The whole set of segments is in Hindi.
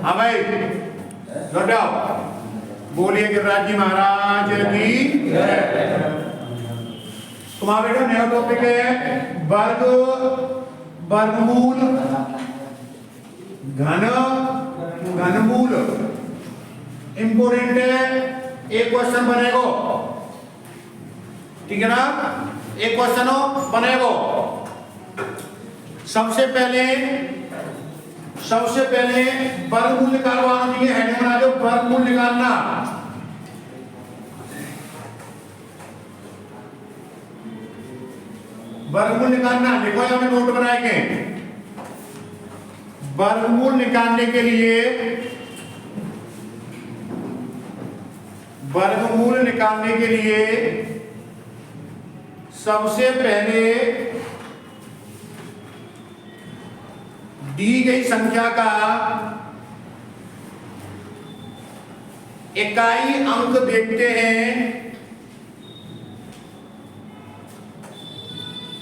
हाँ भाई लौटाओ, बोलिए गिरिराज जी महाराज की। तुम्हारा बेटा नया टॉपिक है वर्ग, वर्गमूल, घन, घनमूल। इंपोर्टेंट है, एक क्वेश्चन बनेगा, ठीक है ना, एक क्वेश्चन बनेगा। सबसे पहले वर्गमूल निकालवाना चाहिए, हेडिंग बना दो वर्गमूल निकालना। वर्गमूल निकालना लिखो या मैं नोट बनाएंगे। वर्गमूल निकालने के लिए, वर्गमूल निकालने के लिए सबसे पहले दी गई संख्या का इकाई अंक देखते हैं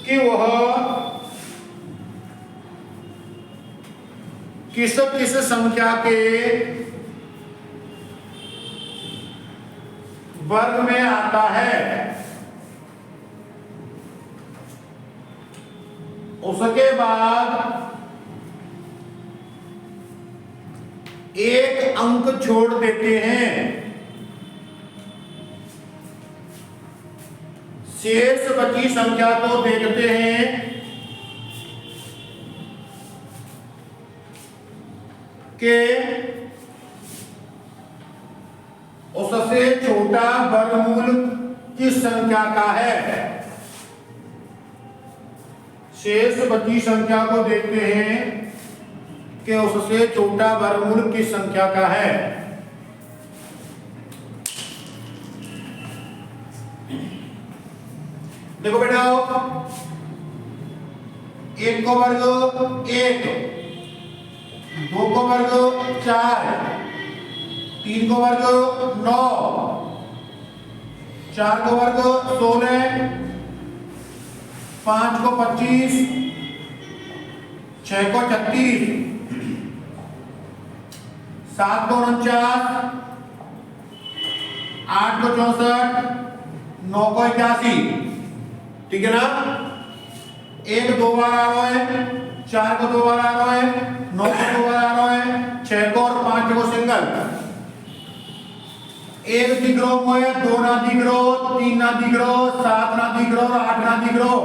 कि वह किस किस संख्या के वर्ग में आता है। उसके बाद एक अंक छोड़ देते हैं, शेष बची संख्या को देखते हैं कि उससे छोटा वर्गमूल किस संख्या का है। शेष बची संख्या को देखते हैं कि उससे छोटा वर्गमूल किस संख्या का है। देखो बेटा, एक को वर्ग 1, 2 को वर्ग 4, 3 को वर्ग 9, 4 को वर्ग 16, 5 को 25, 6 को 36, 7 को 49, 8 को 64, 9 को 81, ठीक है ना। 1 2 बार आ रहा है, 4 को 2 बार आ रहा है, 9 को 2 बार आ रहा है, 6 को और 5 को सिंगल। 1 दिख रहा है, 2 ना दिख रहा, 3 ना दिख रहा, 7 ना दिख रहा और 8 ना दिख रहा।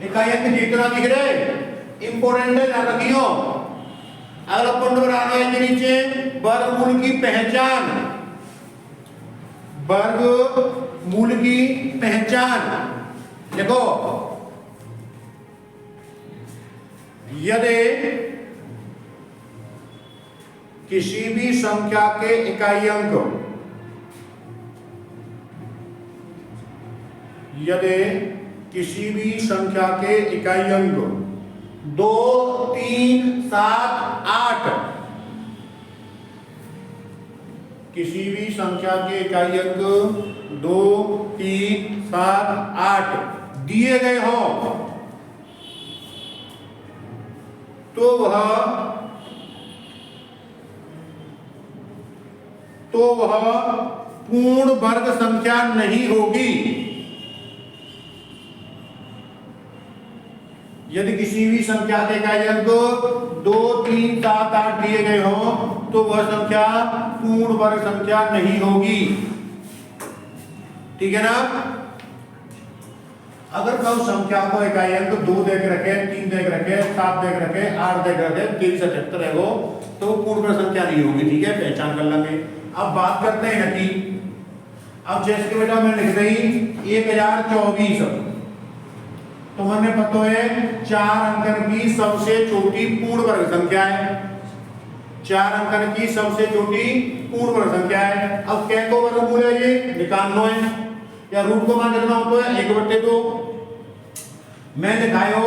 इकाई अंक जितना दिख रहे इंपोर्टेंट है, ध्यान रखियो। अगला पॉइंट बनाना है के नीचे वर्गमूल की पहचान, वर्गमूल की पहचान देखो। यदि किसी भी संख्या के इकाई अंक, यदि किसी भी संख्या के इकाई अंक 2 3 7 8, किसी भी संख्या के इकाई अंक 2 3 7 8 दिए गए हो तो वह पूर्ण वर्ग संख्या नहीं होगी। यदि किसी भी संख्या के इकाई अंक 2 3 7 8 दिए गए हो तो वह संख्या पूर्ण वर्ग संख्या नहीं होगी, ठीक है ना। अगर कल संख्या को इकाई अंक 2 देख रखे, 3 देख रखे, 7 देख रखे, 8 देख रखे, 3 से 78 है वो, तो पूर्ण वर्ग संख्या नहीं होगी, ठीक है, पहचान कर लेंगे। अब बात करते हैं कि अब जैसे कि बेटा मैं लिख रही 1024, तो हमें पता है 4 अंकन की सबसे छोटी पूर्ण वर्ग संख्या है, 4 अंकन की सबसे छोटी पूर्ण वर्ग संख्या है। अब क्या को वर्गमूल है ये निकालना है, या रूट को मान लिखना हो तो है 1/2। मैं दिखायो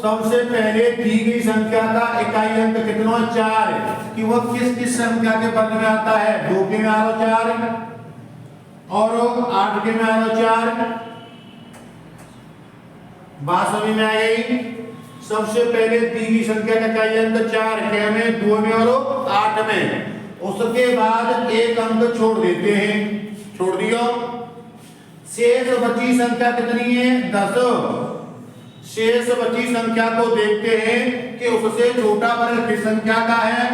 सबसे पहले दी गई संख्या का इकाई अंक कितना 4 है कि वह किस किस संख्या के वर्ग में आता है। 2 के में आ रहा 4 और 8 के में आ रहा 4, बात समझ में आ गई। सबसे पहले दी गई संख्या का चाहिए अंक 4, कै में, 2 में और 8 में। उसके बाद एक अंक छोड़ देते हैं, छोड़ दियो। शेष बची संख्या कितनी है? 10। शेष बची संख्या को देखते हैं कि उससे छोटा वर्ग किस संख्या का है?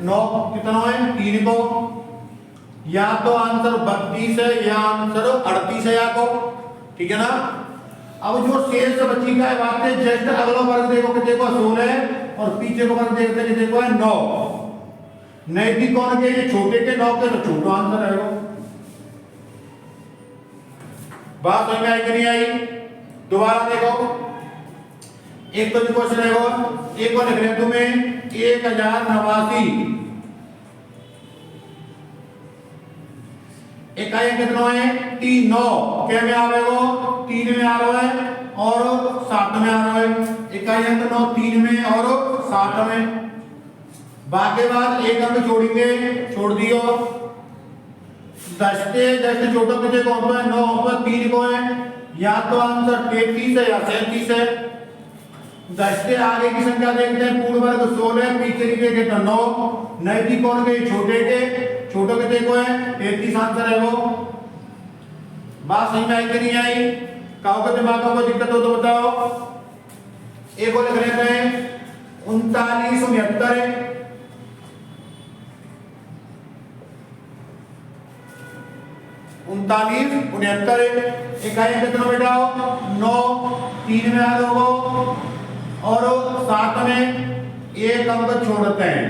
9। कितना है? 3 को। या तो आंसर 32 है या आंसर 38 है, या को, ठीक है ना। अब जो शेष बची का बात है, जस्ट अगला वर्ग देखो कि देखो 16 और पीछे को वर्ग देखते कि देखो है 9। नैतिक कौन के? ये छोटे के 9 के, तो छोटा आंसर है वो। बात समझ में आई कि नहीं आई? दोबारा देखो, एक तो क्वेश्चन है वो, एक को लिख रहे तुम्हें 1089। इकाई कितना है? 3, 9 क्या में आ रहे हो? 3 में आ रहा है और 7 में आ रहा है। इकाई अंक 9 3 में और 7 में। बाकी बाद एक अंक जोड़ेंगे, छोड़ दियो। 10 से 10 छोटा कितने को होता है? 9 होता है, 3 को है। या तो आंसर 33 है या 37 है। 10 से आगे की संख्या देखते हैं, पूर्ण वर्ग 16, पीछे की देखे तो 9। नैतिक कौन के? छोटे के, छोटे कितने को है? 33 आंसर है वो। बात सही में आई कि नहीं आई? कहो के दिमाग में कोई दिक्कत हो तो बताओ। एक को लिख लेते हैं 39 69। उनतालीस 69 इकाई कितना बेटा? 9 3 में आ रहे हो और 7 में एक अंक छोड़ते हैं।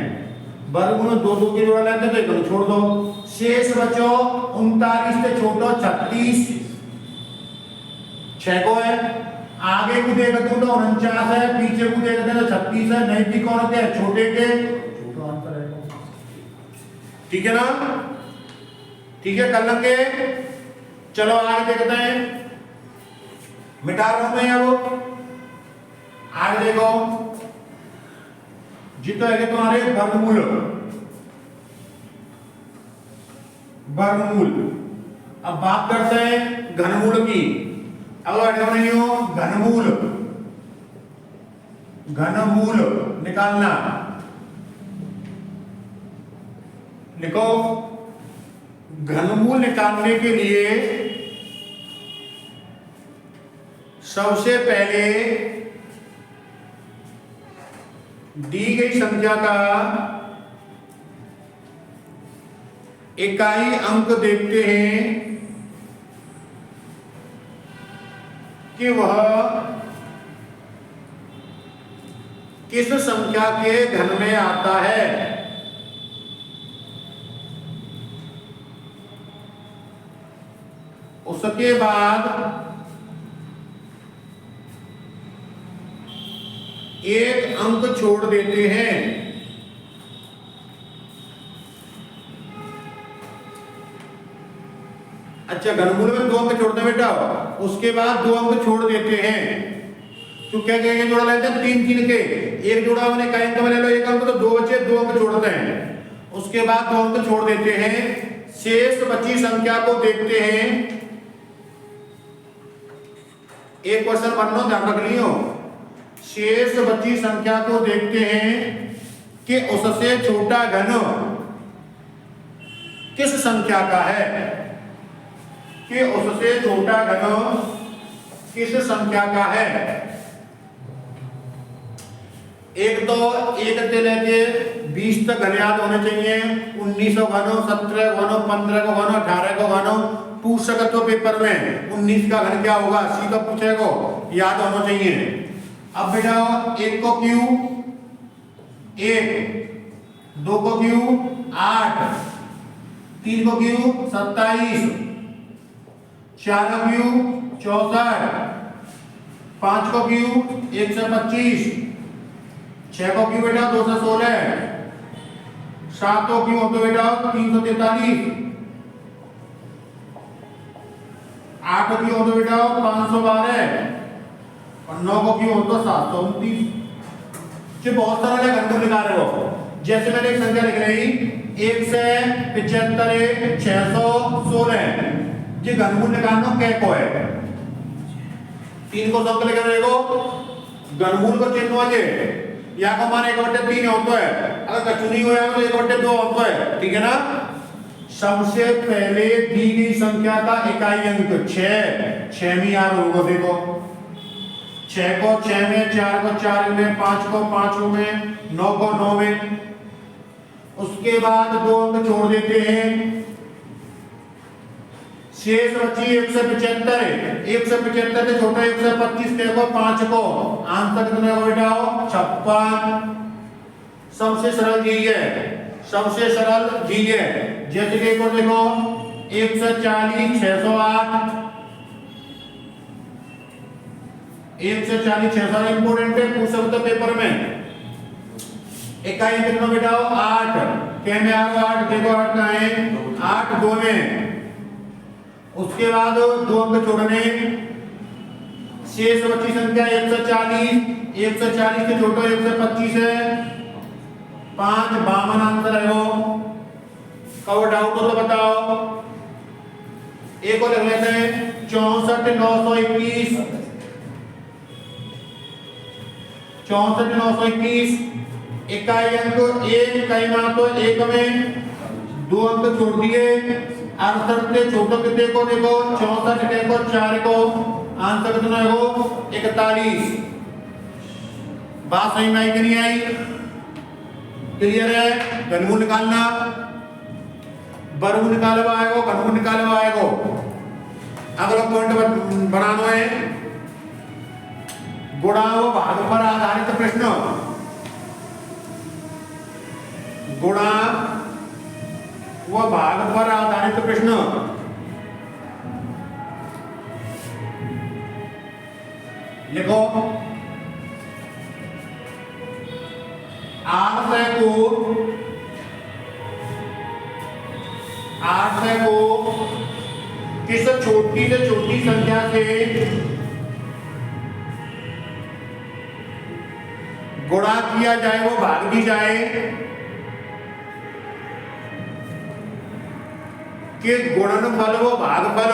वर्गमूल 2 की जोड़ा लेते हैं तो एक छोड़ दो। शेष बचो 39 से छोटो 36, 6 को है। आगे को देखते हो तो 49 है, पीछे को देखते हैं तो 36 है। नैतिक कौन के? छोटे के, छोटा आंसर है। ठीक है ना? ठीक है, कर लेंगे। चलो आगे देखते हैं। मिटा रहा हूं मैं अब। आगे देखो, जितना है तुम्हारे वर्गमूल, वर्गमूल। अब बात करते हैं घनमूल की। अगला नहीं हो, घनमूल, घनमूल निकालना। लिखो, घनमूल निकालने के लिए सबसे पहले दी गई संख्या का इकाई अंक देखते हैं कि वह किस संख्या के घन में आता है। उसके बाद एक अंक छोड़ देते हैं। अच्छा, घनमूल में 2 अंक छोड़ते हैं बेटा, उसके बाद 2 अंक छोड़ देते हैं। तो क्या कहेंगे? जोड़ा लेते हैं 3 3 के, एक जोड़ा मैंने का अंक में ले लो, एक अंक, तो 2 बचे, 2 अंक छोड़ते हैं। उसके बाद 2 अंक छोड़ देते हैं। शेष बची संख्या को देखते हैं। एक क्वेश्चन बनना ध्यान रख लियो। शेष बची संख्या को देखते हैं कि उससे छोटा घन किस संख्या का है, कि उससे छोटा घन किस संख्या का है। एक तो 1 से लेके 20 तक घन याद होने चाहिए। 19 घन, 17 घन, 15 घन, 18 घन पूछ सकते हो पेपर में। 19 का घन क्या होगा, सीधा पूछेगा, याद होना चाहिए। अब बेटा 1 को क्यू 1, 2 को क्यू 8, 3 को क्यू 27, 4 को क्यू 64, 5 को क्यू 125, 6 को क्यू बेटा 216, 7 को क्यू हो तो बेटा 343, 8 क्यों हो तो बेटा 512 और 9 को क्यों हो तो 729। जो बहुत सारा घनमूल निकाल रहे हो। जैसे मैंने एक संख्या लिख रही 1 से 75 616, ये घनमूल निकालना क्या को है। 3 को संख्या लिख रहे हो, घनमूल को चिन्ह वाले या का मान 1/3 होता है, अगर कछु नहीं होया तो 1/2 होता है, ठीक है ना। सबसे पहले दी गई संख्या का इकाई अंक 6 में यार होगा, देखो 6 को 6 में, 4 को 4 में, 5 को 5 में, 9 को 9 में। उसके बाद 2 अंक छोड़ देते हैं, शेष बची 175 है। 175 से छोटा 125 देखो 5 को आंसर कितना हो बेटा 56। सबसे सरल जी है, सबसे सरल जी है। जैसे कि को देखो 140 608, 140 608 इंपोर्टेंट है, पूछ सकते हो पेपर में। इकाई कितना बेटा 8, क्या में आ रहा 8, देखो 8 कहाँ है, 8 2 में। उसके बाद 2 अंक छोड़ने, शेष बची संख्या 140, 140 से छोटा 125 है, 5 52 आंसर है वो। कवर डाउट हो तो बताओ। एक और लिख लेते हैं 64 921, 64 921। इकाई अंक 1, इकाई मान तो 1 में 2 अंक छोड़ दिए, 68 से छोटो कितने को देखो 64 को 4 को आंसर कितना है वो 41। बात सही में आई कि नहीं आई? क्लियर है? घनमूल निकालना, वर्गमूल निकालवा आएगा, घनमूल निकालवा आएगा। अगला पॉइंट बनाना है गुणा व भाग पर आधारित प्रश्न। गुणा व भाग पर आधारित प्रश्न। लिखो 800 को किस छोटी से छोटी संख्या से गुणा किया जाए वो भाग दी जाए कि गुणनफल व भागफल।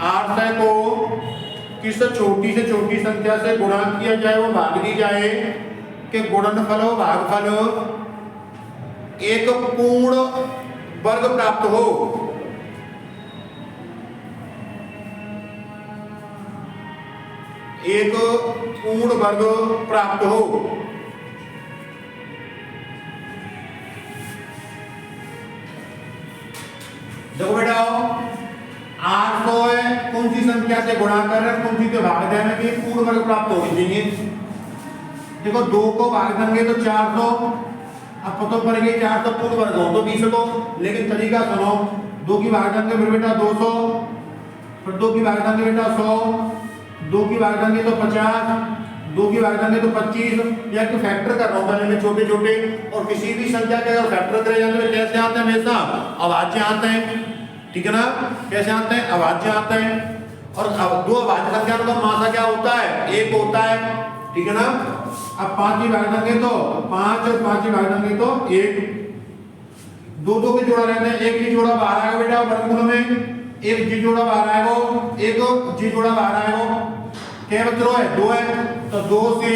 800 को किस छोटी से छोटी संख्या से गुणा किया जाए वो भाग दी जाए कि गुणनफल व भागफल एक पूर्ण वर्ग प्राप्त हो। एक पूर्ण वर्ग प्राप्त हो। देखो बेटा 800 है, कौन सी संख्या से गुणा कर रहे हैं, कौन सी के भाग देने के पूर्ण वर्ग प्राप्त होनी चाहिए। देखो 2 को भाग देंगे तो 400, अब पता पड़ गया 400 पूर्ण वर्ग हो तो 20 को, लेकिन तरीका सुनो 2 की भाग देंगे फिर बेटा 200, फिर 2 की भाग देंगे बेटा 100, 2 की भाग देंगे तो 50, 2 की भाग देंगे तो 25। या तो फैक्टर कर रहा हूँ पहले मैं छोटे छोटे, और किसी भी संख्या के अगर फैक्टर करे जाते हैं कैसे आते हैं हमेशा अभाज्य आते हैं, ठीक है ना। कैसे आते हैं अभाज्य आते हैं। और दो अभाज्य संख्या का मासा क्या होता है 1 होता है, ठीक है ना। अब 5 की भाग देंगे तो 5 और 5 की भाग देंगे तो 1, 2 के जोड़ा रहते हैं, 1 जी जोड़ा बाहर आएगा बेटा वर्गमूल में, 1 जी जोड़ा बाहर आएगा, 1 जी जोड़ा बाहर आएगा, क्या बच्चों है 2 है, तो 2 से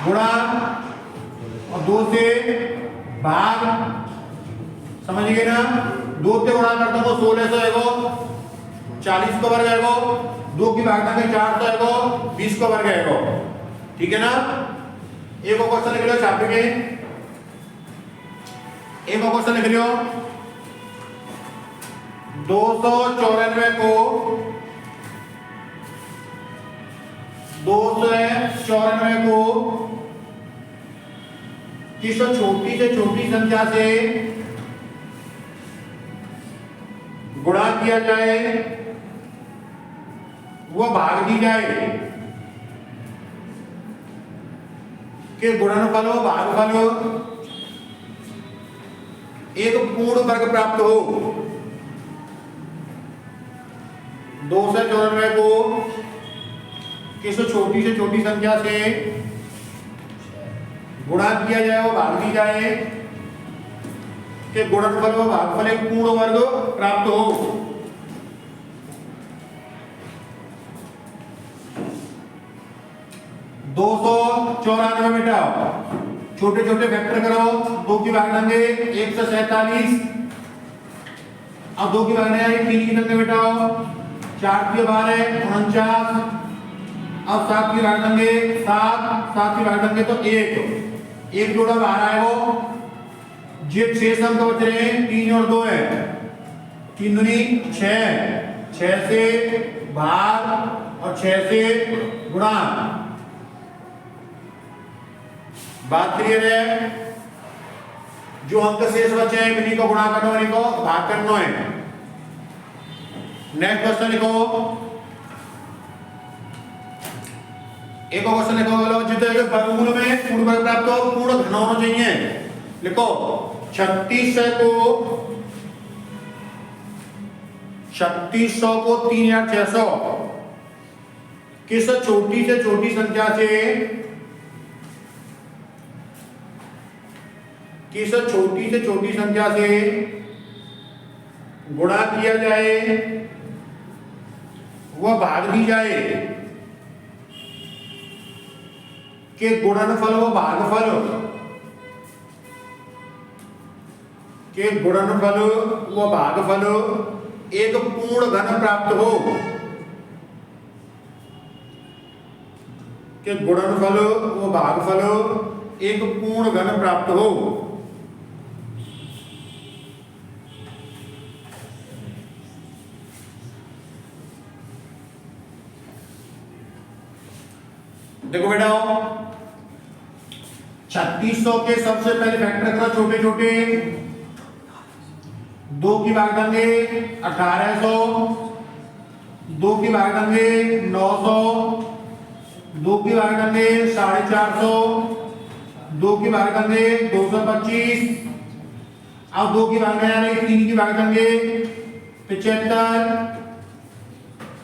गुणा और 2 से भाग, समझ गए ना। 2 से गुणा करते हो 1600 आएगा, 40 का वर्ग आएगा, 2 की भाग देंगे 400 आएगा, 20 का वर्ग आएगा, ठीक है ना। एक और क्वेश्चन लिख लो छापे के, एक और क्वेश्चन लिख लो 294 को 294 को किस छोटी से छोटी संख्या से गुणा किया जाए वह भाग दी जाए कि गुणनफल व भागफल एक पूर्ण वर्ग प्राप्त हो। 294 को किस छोटी से छोटी संख्या से गुणा किया जाए वो भाग दी जाए कि गुणनफल व भागफल एक पूर्ण वर्ग प्राप्त हो। 294 बेटा, छोटे छोटे फैक्टर करो, 2 की भाग देंगे 147, अब 2 की भाग नहीं आई, 3 की देंगे बेटा, 4 की 12 49, अब 7 की भाग देंगे 7 की भाग देंगे तो 1 जोड़ा बाहर आएगा, ये 6 अंक बच रहे हैं, 3 और 2 है, 3 दूनी 6 से भाग और 6 से गुणा, बात क्लियर है। जो अंक शेष बचे हैं इन्हीं को गुणा करना है, इन्हीं को भाग करना है। नेक्स्ट क्वेश्चन लिखो, एक और क्वेश्चन लिखो, बोलो जितने वर्गमूल में पूर्ण वर्ग प्राप्त हो, पूर्ण घन होना चाहिए। लिखो 3600 को 3600 किस छोटी से छोटी संख्या से, किस छोटी से छोटी संख्या से गुणा किया जाए, वह भाग दी जाए, के गुणनफल व भागफल, के गुणनफल व भागफल एक पूर्ण घन प्राप्त हो, के गुणनफल व भागफल एक पूर्ण घन प्राप्त हो। देखो बेटा 3600 के सबसे पहले फैक्टर करो छोटे छोटे, 2 की भाग देंगे 1800, 2 की भाग देंगे 900, 2 की भाग देंगे 450, 2 की भाग देंगे 225, अब 2 की भाग नहीं आ रही, 3 की भाग देंगे 75,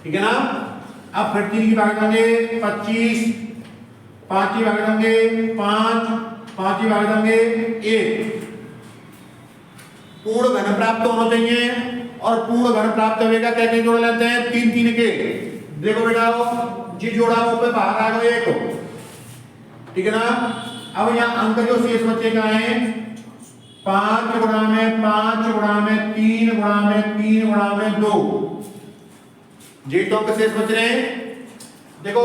ठीक है ना। अब फिर 3 की भाग देंगे 25, 5 की भाग देंगे 5, 5 की भाग देंगे 1। पूर्ण घन प्राप्त होना चाहिए, और पूर्ण घन प्राप्त होगा क्या क्या जोड़ लेते हैं, 3 3 के। देखो बेटा जी जोड़ा ऊपर बाहर आ गए 1, ठीक है ना। अब यहाँ अंक जो शेष बचेगा है 5 गुणा में 5 गुणा में 3 गुणा में 3 गुणा में 2, जी तो अंक शेष बच रहे हैं। देखो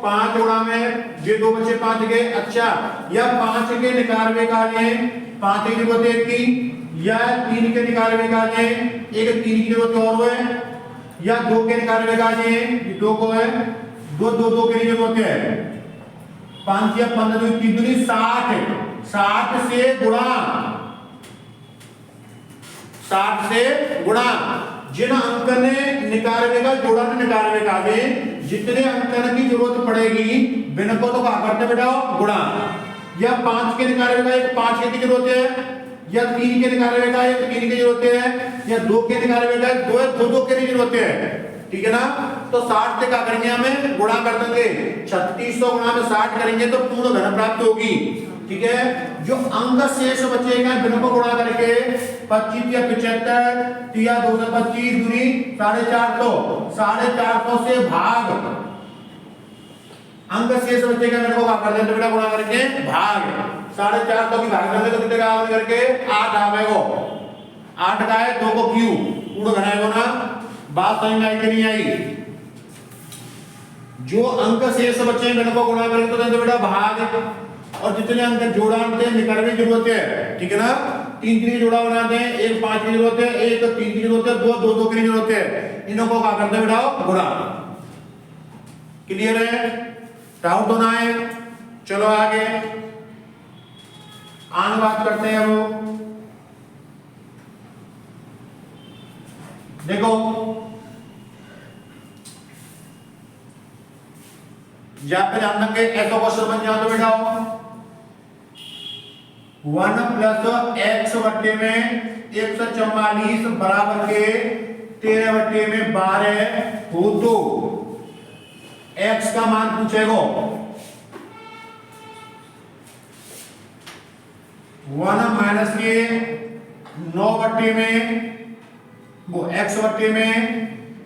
5 गुणा में ये 2 बचे 5 के, अच्छा या 5 के निकालने का है, 5 की जरूरत है 1 की, या 3 के निकालने का है, एक 3 की जरूरत और है, या 2 के निकालने का है, 2 को है, 2 के जरूरत है। 5 या 15 2 3 दूनी 60 से गुणा, 60 से गुणा, जिन अंक ने निकालने का जोड़ा ने निकालने का दे, जितने अंकन की जरूरत पड़ेगी बिन को तो क्या करते बेटा गुणा, या 5 के निकालने का एक 5 की जरूरत है, या 3 के निकालने का एक 3 की जरूरत है, या 2 के निकालने का एक 2 के जरूरत है, ठीक है ना। तो 60 से क्या करेंगे, हमें गुणा कर देंगे, 3600 गुणा में 60 करेंगे तो पूर्ण घन प्राप्त होगी, ठीक है। जो अंक शेष बचेगा बिन को गुणा करके 25 या 75 या 225 दूनी 450, 450 से भाग अंक शेष बचेगा बिन को क्या कर देंगे बेटा गुणा करके भाग, 450 की भाग करके तो कितने का करके 8 आवेगा, 8 का है 2 को क्यों पूर्ण घन आएगा ना। बात समझ में आई कि नहीं आई। जो अंक शेष बचे बिन को गुणा करके तो देंगे बेटा भाग, और जितने अंक जोड़ा होते हैं निकालने की जरूरत है, ठीक है ना। 3 की जोड़ा बनाते हैं, एक 5 की जरूरत है, एक 3 की जरूरत है, 2 की जरूरत है, इन्हों को क्या करते हैं बेटा गुणा। क्लियर है, डाउट तो ना है। चलो आगे आगे बात करते हैं। वो देखो जहां पे ध्यान रखें ऐसा क्वेश्चन बन जाए तो बेटा 1 प्लस एक्स बट्टे में 144 बराबर के 13 बट्टे में 12 हो तो एक्स का मान पूछेगा। 1 माइनस के 9 बट्टे में वो एक्स बट्टे में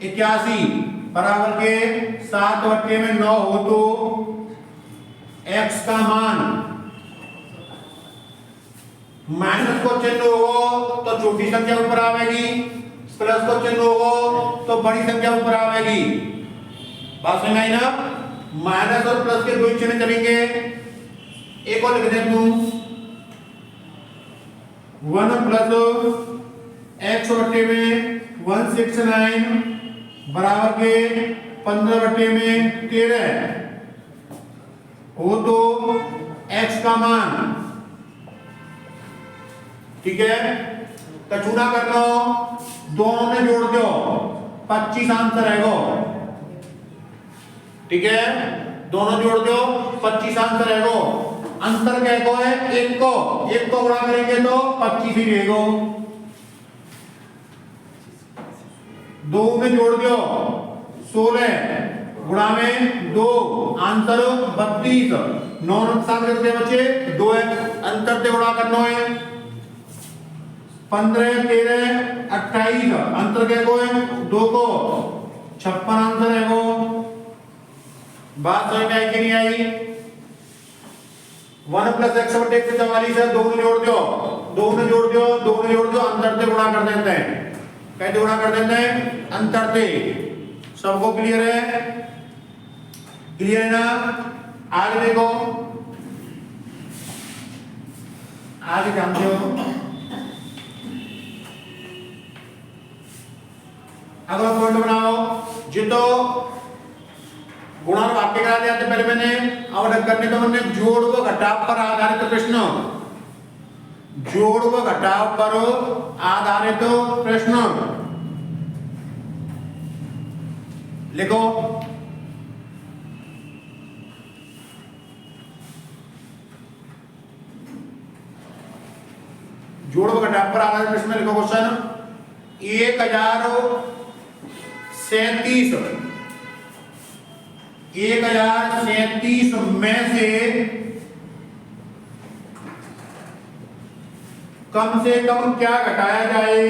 81 बराबर के 7 बट्टे में 9 हो तो x का मान माइनस को चिन्ह हो तो छोटी संख्या ऊपर आवेगी, प्लस को चिन्ह हो तो बड़ी संख्या ऊपर आवेगी। बात समझ आई ना? माइनस और प्लस के दो चिन्ह चलेंगे। एक और लिख दे तू 1 प्लस x बटे में 169 बराबर के 15 बटे में 13 हो तो x का मान, ठीक है, कचूना कर लो, दोनों में जोड़ दो 25 आंसर आएगा, ठीक है, दोनों जोड़ दो 25 आंसर आएगा। अंतर क्या को है? एक को गुणा करेंगे तो 25 ही रहेगा। दो में जोड़ दो 16 गुणा में 2 आंसर 32। 9 नुकसान करते बच्चे 2 है, अंतर से गुणा करना है 15 13 28 अंतर क्या को है 2 को 56 आंसर है वो। बात समझ में आई कि नहीं आई? 1 प्लस एक्स बटे 44 है, 2 में जोड़ दो 2 में जोड़ दो 2 में जोड़ दो अंतर से गुणा कर देते हैं। कैसे गुणा कर देते हैं? अंतर से। सबको क्लियर है? क्लियर है ना? आगे देखो, आगे जानते हो अगला पॉइंट बनाओ जितो गुणा और वाक्य करा दिया था पहले मैंने। अब करने तो मैंने जोड़ व घटाव पर आधारित प्रश्न, जोड़ व घटाव पर आधारित प्रश्न लिखो। जोड़ व घटाव पर आधारित प्रश्न लिखो। क्वेश्चन 1037 में से कम क्या घटाया जाए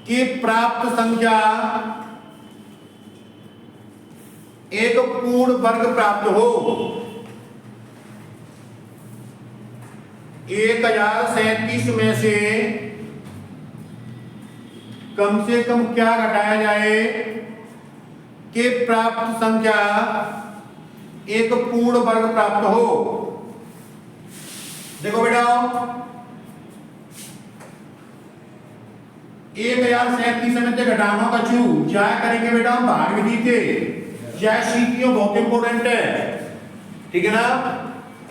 कि प्राप्त संख्या एक पूर्ण वर्ग प्राप्त हो। 1037 में से कम क्या घटाया जाए कि प्राप्त संख्या एक पूर्ण वर्ग प्राप्त हो। देखो बेटा 1037 में से घटाना का चू क्या करेंगे बेटा हम भाग विधि के, क्या सीखियो बहुत इंपॉर्टेंट है, ठीक है ना।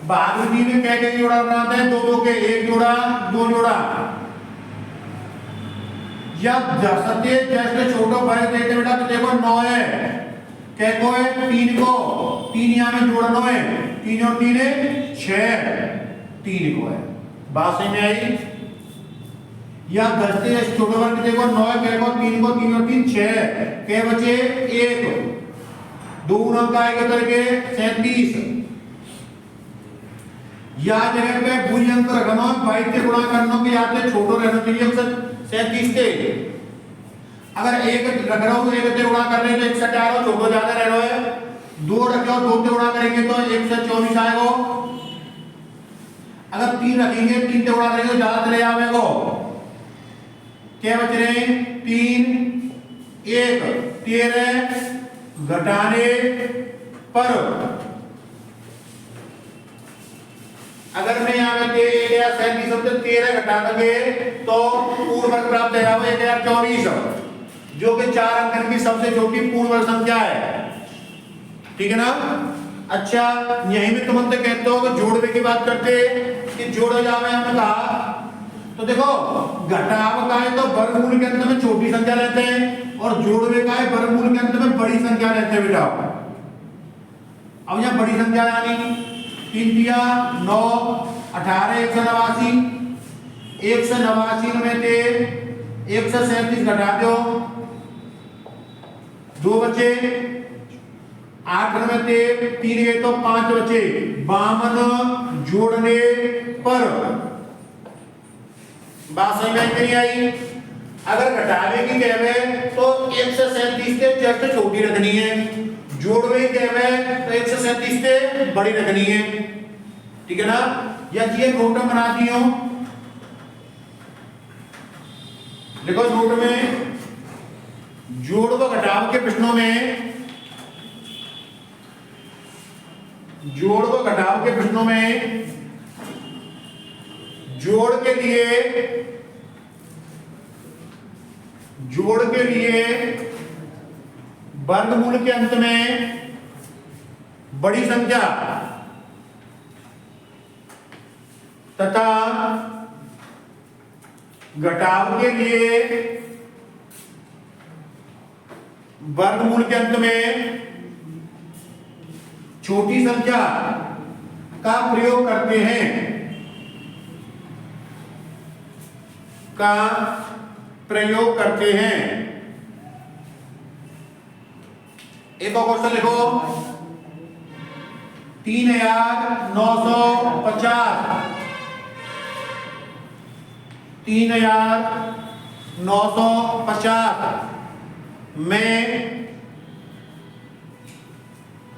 भाग विधि में क्या क्या जोड़ा बनाते हैं? 2 2 के 1 जोड़ा 2 जोड़ा, या जैसे जैसे छोटा वर्ग देते बेटा तो देखो 9 है, क्या को है 3 को 3 यहां में जोड़ना है, 3 और 3 है 6, 3 को है। बात समझ में आई? या दस्ते छोटे वर्ग देखो 9 है, क्या को 3 को 3 और 3 6, क्या बचे 1 2 अंक आएगा करके 37। या जगह पे पूरी अंक रखना 22 से गुणा करना के आते छोटो रहना चाहिए 37 से। अगर 1 रख रहा हूं तो 1 से गुणा कर रहे तो 1 से 4 छोटो ज्यादा रह रहा है, 2 रखे हो 2 से गुणा करेंगे तो 1 से 24 आएगा। अगर 3 रखेंगे 3 से गुणा करेंगे तो ज्यादा चले आवेगा, क्या बच रहे 3 1 13 घटाने पर अगर मैं यहाँ में 13 घटा देंगे तो पूर्ण वर्ग प्राप्त है 1024, जो कि 4 अंक की सबसे छोटी पूर्ण वर्ग संख्या है, ठीक है ना। अच्छा यही में तुम हमसे कहते हो कि जोड़ने की बात करते कि जोड़ा जावे हमने कहा तो देखो घटाव का है तो वर्गमूल के अंत में छोटी संख्या लेते हैं और जोड़ने का है वर्गमूल के अंत में बड़ी संख्या लेते हैं बेटा। अब यहाँ बड़ी संख्या यानी 3 दिया 9 18 189, 189 में से 137 घटा दो 2 बचे, 8 में से 3 गए तो 5 बचे, 52 जोड़ने पर। बात समझ में नहीं आई? अगर घटावे की कहवे तो 137 के जस्ट छोटी रखनी है, जोड़वे क्या है तो 137 से बड़ी रखनी है, ठीक है ना। या ये नोट में बनाती हूं, देखो नोट में जोड़ व घटाव के प्रश्नों में, जोड़ व घटाव के प्रश्नों में जोड़ के लिए वर्गमूल के अंत में बड़ी संख्या तथा घटाव के लिए वर्गमूल के अंत में छोटी संख्या का प्रयोग करते हैं, एक और क्वेश्चन लिखो 3950 3950 में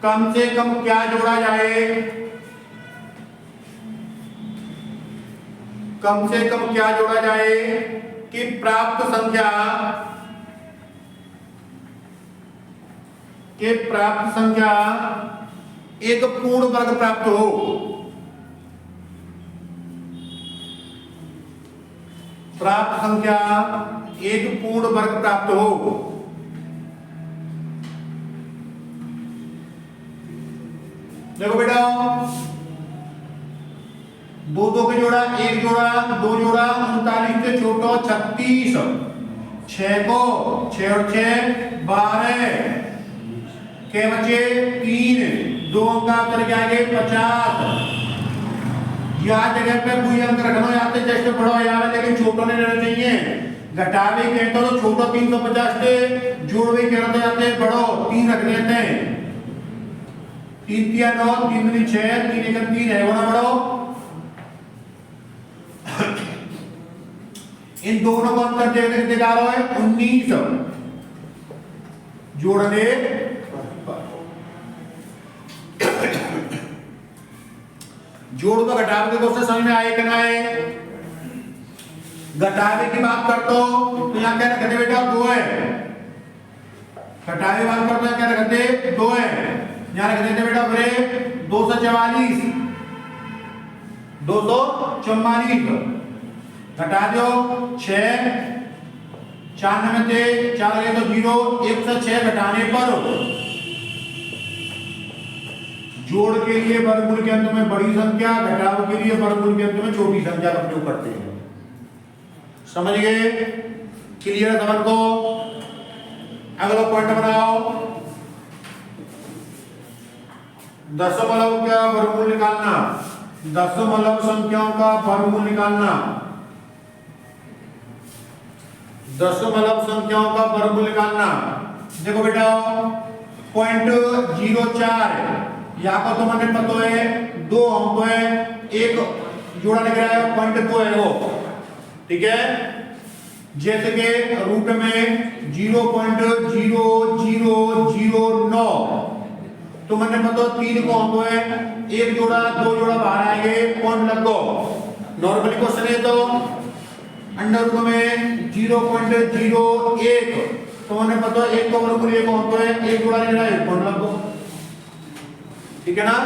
कम से कम क्या जोड़ा जाए, कम से कम क्या जोड़ा जाए कि प्राप्त संख्या एक पूर्ण वर्ग प्राप्त हो। प्राप्त संख्या एक पूर्ण वर्ग प्राप्त हो। देखो बेटा, दो दो के जोड़ा, एक जोड़ा, दो जोड़ा, 39 से छोटो 36, 6 को 6 और 6 12 के बचे 3, 2 अंक कर के आगे 50। यहाँ जगह पे कोई अंक रखना, यहाँ से जस्ट पढ़ो यहाँ, लेकिन छोटो नहीं रहना चाहिए। घटावे कहते हो तो छोटो 350 से, जोड़वे कहते जाते बड़ो 3 रख देते हैं। 3 3 9, 3 3 6, 3 1 3 है, बड़ा बड़ो। इन दोनों को अंतर देखने निकालो है 19, जोड़ दे जोड़ तो घटाव के क्वेश्चन समझ में आए कि ना आए। घटावे की बात करते हो तो यहाँ क्या रखते बेटा 2 है। घटावे की बात करते हैं क्या रखते 2 है, यहाँ रख देते बेटा फिर 244 घटा दो 6, 94 से 4 गए तो 0, 106 घटाने पर जोड़ के लिए वर्गमूल के अंत में बड़ी संख्या, घटाव के लिए वर्गमूल के अंत में छोटी संख्या का प्रयोग करते हैं। समझ गए? क्लियर है समझ को? अगला पॉइंट बनाओ, दशमलव का वर्गमूल निकालना, दशमलव संख्याओं का वर्गमूल निकालना, दशमलव संख्याओं का वर्गमूल निकालना। देखो बेटा 0.04 यहाँ पर तो मैंने पता है 2 अंक है, एक जोड़ा लिख रहा है 0.2 है वो, ठीक है। जैसे कि रूट में 0.0009 तो मैंने पता 3 को अंक है, एक जोड़ा 2 जोड़ा बाहर आएंगे, पॉइंट लगो। नॉर्मली क्वेश्चन है तो अंडर रूट में 0.01 तो मैंने पता 1 को वर्गमूल 1 अंक है, एक जोड़ा ले रहा है, पॉइंट लगो, ठीक है ना।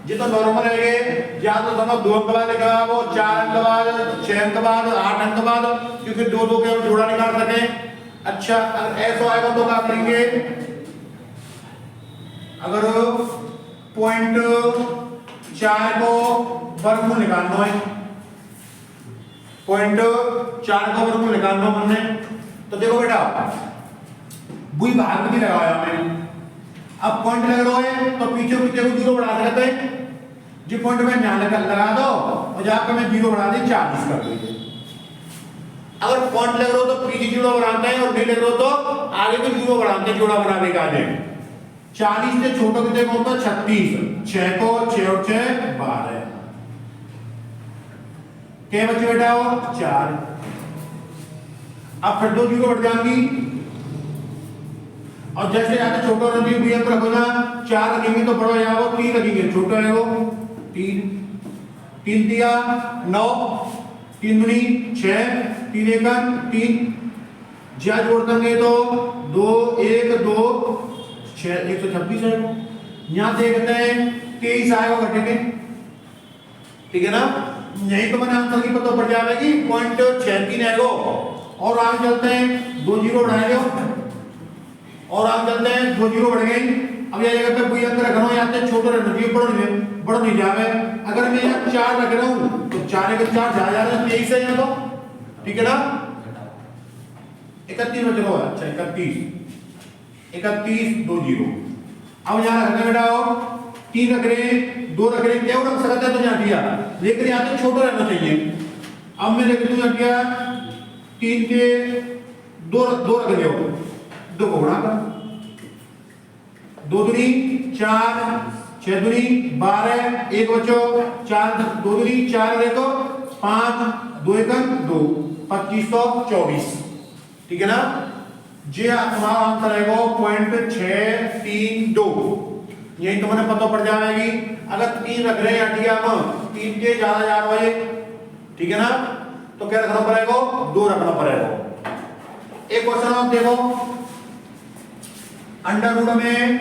जितना नॉर्मल है या तो समझ 2 अंक बाद लिखा वो 4 अंक बाद, 6 अंक बाद, 8 अंक बाद, क्योंकि 2 के हम जोड़ा निकाल सके। अच्छा अगर ऐसा आएगा तो क्या करेंगे, अगर 0.4 को वर्गमूल निकालना है, 0.4 का वर्गमूल निकालना हमने, तो देखो बेटा बुई भाग भी लगाया मैंने। अब पॉइंट लग रहा है तो पीछे पीछे को 0 बढ़ा सकते हैं, जो पॉइंट में यहां लगा दो और जाकर मैं 0 बढ़ा दे 40 कर दीजिए। अगर पॉइंट लग रहा हो तो पीछे 0 बढ़ाते हैं और नहीं लग रहा हो तो आगे को 0 बढ़ाते हैं, जोड़ा बनाने का है। 40 से छोटा कितने को होता है 36, 6 को 6 और 6 12 क्या बच्चे बेटा हो 4। अब फिर 2 0 बढ़ जाएंगी, और जैसे यहाँ पे छोटा नदी भी अंक रखो ना, 4 रखेंगे तो बड़ा यहाँ वो 3 रखेंगे, छोटा है वो 3, 3 दिया 9, 3 दूनी 6, 3 एकम 3, ज्या जोड़ देंगे तो 2 1 2 6 126 है। यहाँ देखते हैं 23 आएगा घटेंगे, ठीक है ना। यही तो मैंने आंसर की पता पड़ जाएगी 0.63 है वो। और आगे चलते हैं 2 जीरो बढ़ाएंगे और आगे चलते हैं 2 जीरो बढ़ गए। अब यह जगह पे कोई अंक रख रहा हूँ, यहाँ से छोटा रहना चाहिए, बढ़ नहीं जावे। अगर मैं यहाँ 4 रख रहा हूँ तो 4 के 4 जा रहा है 23 है यहाँ तो, ठीक है ना। 31 में चलो, अच्छा 31 2 जीरो। अब यहाँ रखना बेटा 3 रख रहे हैं, 2 रख रहे हैं, क्या रख सकता है तो यहाँ दिया, लेकिन यहाँ तो छोटा रहना चाहिए। अब मैं देख लूँ यहाँ दिया 3 के 2 रख रहे हो, 2 को गुणा कर, 2 दूनी 4, 6 दूनी 12, 1 बचो 4, 2 दूनी 4 देखो 5, 2 एकम 2, 2524, ठीक है ना। जे तुम्हारा आंसर आएगा 0.632, यही तो मैंने पता पड़ जाएगी। अगर 3 रख रहे हैं या हम 3 के ज्यादा जा रहे, ठीक है ना, तो क्या रखना पड़ेगा 2 रखना पड़ेगा। एक क्वेश्चन आप देखो, अंडर रूट में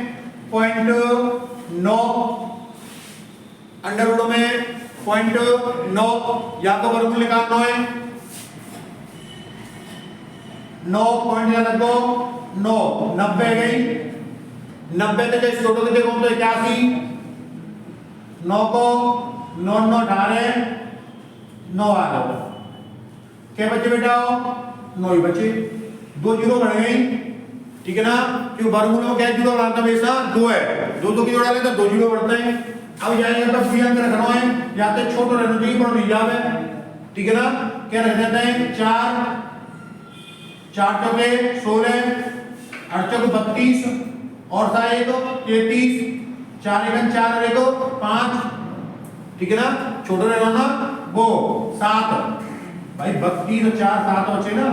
0.9, अंडर रूट में 0.9 या तो वर्गमूल निकालना है, 9 पॉइंट लगो 9 90 गई, 90 से जैसे छोटो कितने कौन तो 81, 9 को 9 9 18 9 आ गया, क्या बचे बेटा 9 ही बचे, 2 जीरो बढ़ गई, ठीक है ना। क्यों वर्गमूल में क्या जीरो बढ़ाता हमेशा 2 है, 2 की जोड़ा ले तो 2 जीरो बढ़ते हैं। अब जाएंगे तो फ्री अंक रखना है, या तो छोटा रहना चाहिए बड़ा नहीं जावे, ठीक है ना। क्या रख देते हैं 4 4 चौके 16, 8 चौके 32 और 1 33, 4 एकम 4 देखो 5, ठीक है ना। छोटा रहना ना वो 7, भाई 32 और 4 7 बचे ना।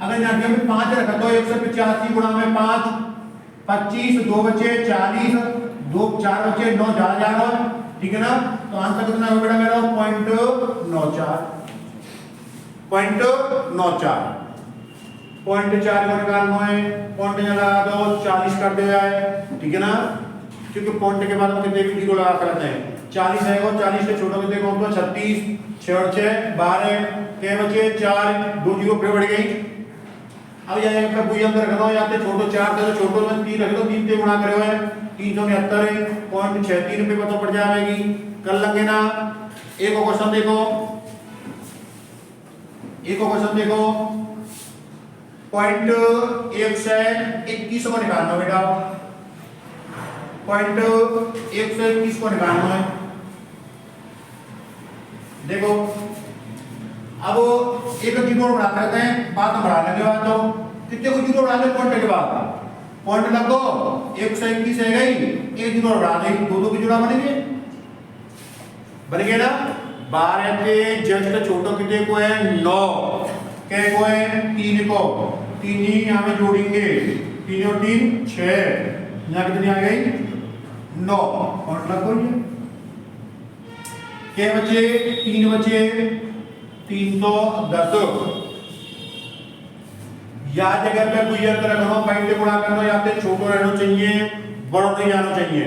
अगर यहाँ में 5 रखा तो 185 गुणा में 5 25, 2 बचे 40, 2 4 बचे 9 जा जा रहा, ठीक है ना। तो आंसर कितना होगा बेटा मेरा 0.94, 0.94, 0.4 को निकालना है, पॉइंट लगा दो 40 कर दिया है, ठीक है ना। क्योंकि पॉइंट के बाद हम कितने भी जीरो लगा सकते हैं, 40 है वो 40 से छोटा कितने कौन तो 36, 6 और 6 12, के बचे 4, 2 जीरो फिर बढ़ गई। अब यहाँ का कोई अंक रखना हो, या तो छोटो 4 तो छोटो में 3 रख दो, 3 से गुणा करे हुए 379 0.63 पे पता पड़ जाएगी, कर लेंगे ना। एक और क्वेश्चन देखो, एक और क्वेश्चन देखो 0.1 से 21 को निकालना बेटा, 0.1 से 21 को निकालना है। देखो अब एक जीरो बढ़ा करते हैं, बात हम बढ़ा लेंगे, बात तो कितने को जीरो बढ़ा ले पॉइंट के बाद, पॉइंट लगो 1 से 21 है गई, एक जीरो बढ़ा दे, 2 की जोड़ा बनेंगे, बन गया ना। 12 के जस्ट छोटो कितने को है 9, के को है 3 को, 3 ही यहाँ में जोड़ेंगे, 3 और 3 6, यहाँ कितनी आ गई 9, पॉइंट लगो ये के बचे 3 बचे 310, या जगह पे कोई अंक रखना हो, पॉइंट से गुणा करना, या तो छोटा रहना चाहिए बड़ा नहीं जाना चाहिए,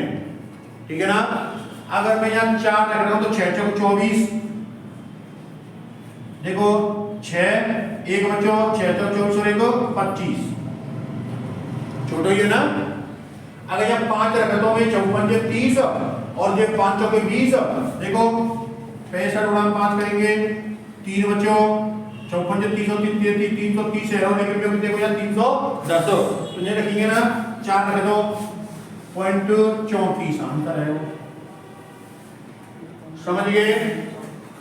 ठीक है ना। अगर मैं यहाँ 4 रख रहा हूं तो 6 चौक 24, देखो 6 1 बचो 6 चौक 24 और 1 25, छोटो ही है ना। अगर यहाँ 5 रखा तो मैं 54 30 और ये 5 चौके 20, देखो 65 गुणा 5 करेंगे, 3 बचो 54 30 और 330 है, लेकिन देखो यार 310, तो ये रखेंगे ना 4 रख दो 0.34 आंसर है वो, समझ गए।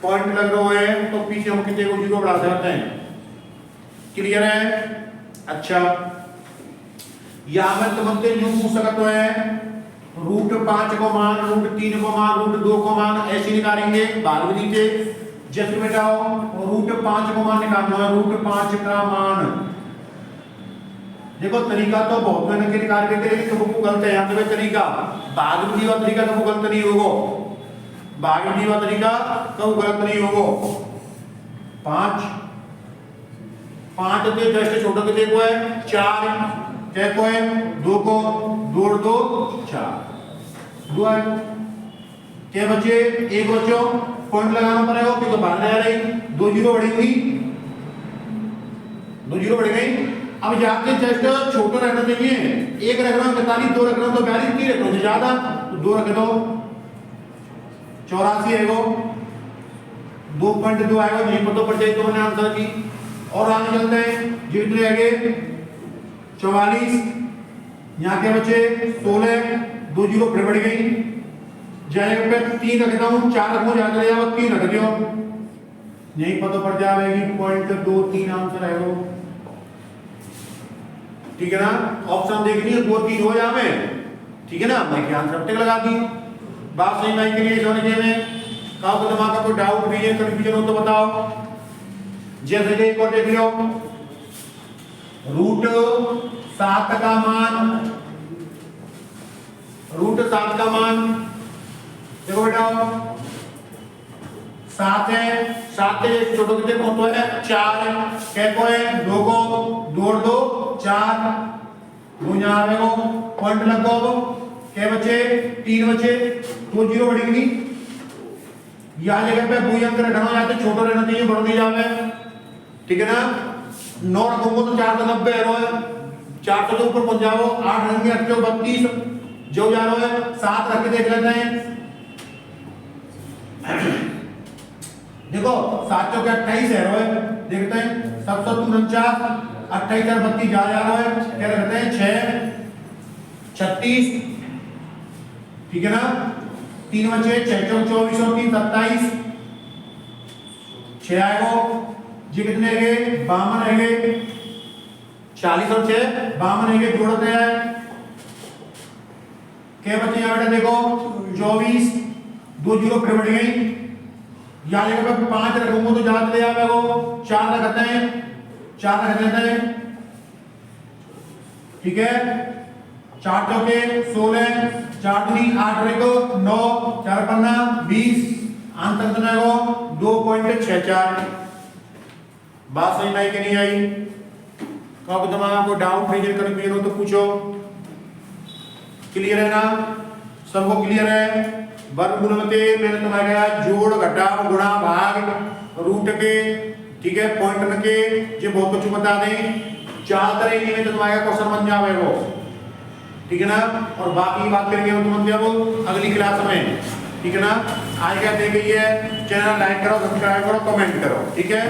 पॉइंट लग रहा है तो पीछे हम कितने को जीरो बढ़ा सकते हैं, क्लियर है। अच्छा यहां में तुमसे यूं पूछ सकते है √5 को मान, √3 को मान, √2 को मान, ऐसे निकालेंगे भाग विधि से। जैसे बेटाओ √5 को मान निकालना है, √5 का मान देखो तरीका तो बहुत मेहनत के निकाल के तेरे कब को गलत है यहाँ पे तरीका भाग में दिया तरीका कब गलत नहीं होगो भाग में दिया तरीका कब गलत नहीं होगो 5 5 ते जस्ट छोटा के देखो है 4 देखो है 2 को 2 और 2 4 2 है क्या बच्चे एक बच्चों पॉइंट लगाना पड़ेगा क्योंकि बाहर नहीं आ रही 2 जीरो बढ़ेंगी 2 जीरो बढ़ गई। अब जाके जस्ट छोटा रहना चाहिए एक रख रहा हूं 45 2 रख रहा हूं तो 42 3 रख रहा हूं ज्यादा तो 2 रख दो 84 आएगा 2.2 आएगा नहीं पता पड़ जाए तो मैंने आंसर की और आगे चलते हैं जितने आगे 44 यहाँ के बच्चे 16 2 जीरो फिर बढ़ गई जाएगा पे 3 रख देता हूं 4 रखूं ज्यादा जाएगा 3 रख दियो यही पता पड़ जाएगी 0.23 आंसर आएगा ठीक है ना ऑप्शन देखनी है 2 3 हो जाए ठीक है ना मैं क्या आंसर टिक लगा दी बात सही नहीं करिए समझने में कहा को दिमाग का कोई डाउट भी है कंफ्यूजन हो तो बताओ जैसे कि एक और देख लो रूट 7 का मान देखो बेटा 7 है 7 के छोटो कितने कौन तो है 4 क्या को है 2 को 2 और 2 4 2 यहाँ आवेगो पॉइंट लगो क्या बचे 3 बचे 2 जीरो बढ़ेंगी यहाँ जगह पे बुई अंक रखना जाते छोटा रहना चाहिए बढ़ नहीं जावे ठीक है ना 9 रखूंगा तो 4 तो 90 है 400 के ऊपर पहुंच जाओ 8 रहेंगे 8 32 जो जा रहा है 7 रख के देख लेते हैं देखो 7 के 28 है रोए देखते हैं 749 28 और 32 जा रहा है क्या रखते हैं 6 36 ठीक है ना 3 बचे 6 24 और 3 27 6 आएगा जी कितने है 52 है 40 और 6 52 है जोड़ते हैं क्या बचे यहाँ बेटा देखो 24 2 जीरो फिर बढ़ गई यहाँ जगह पे 5 रखूंगा तो ज्यादा ले आएगा 4 रखते हैं 4 रख देते हैं ठीक है 4 चौके 16 4 3 8 रहेगा 9 4 पन्ना 20 आंसर कितना है 2.64 बात सही नहीं कि नहीं आई कब दिमाग को डाउट रीजन कंफ्यूजन हो तो पूछो क्लियर है ना सबको क्लियर है वर्गमूल में मैंने तुम्हारे जोड़ घटाव गुणा भाग रूट के ठीक है पॉइंट के ये बहुत कुछ बता दें 4 तरह की में तो तुम्हारा क्वेश्चन बन जावे वो ठीक है ना और बाकी बात करेंगे हम तुम जब अगली क्लास में ठीक है ना आज क्या दे गई है चैनल लाइक करो सब्सक्राइब करो कमेंट करो ठीक है।